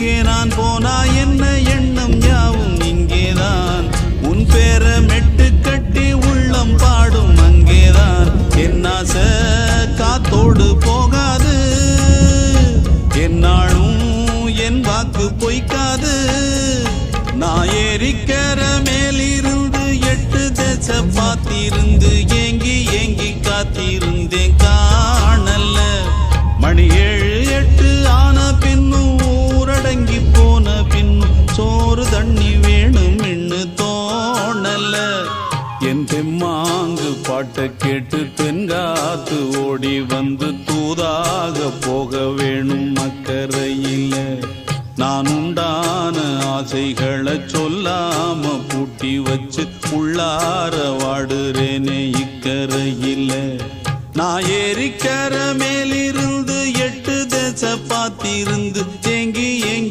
எங்கே நான் போனா என்ன எண்ணம் யாவும் இங்கேதான் உன் பேர மெட்டு கட்டி உள்ளம் பாடும் அங்கேதான் என் ஆசை காத்தோடு போகாது என்னாலும் என் வாக்கு பொய்க்காது நான் ஏறிக்கிற மேலிருந்து 8 தேச பார்த்திருந்து ஏங்கி ஏங்கி காத்திருந்தேன் காணல மணி 7 8 ஆன பின்னும் ஊரடங்கி போன பின்னும் சோறு தண்ணி வேணும் இன்னு தோணல என் தெம்மாங்கு பாட்டை கேட்டு தென்காத்து ஓடி வந்து தூதாக போக வேணும் அக்கறையில நான் உண்டான ஆசைகளை சொல்லாம பூட்டி வச்சு உள்ளார வாடுறேனே இக்கரையில நான் ஏறிக்கிற மேலிருந்து 8 தேச பார்த்திருந்து ஏங்கி ஏங்கி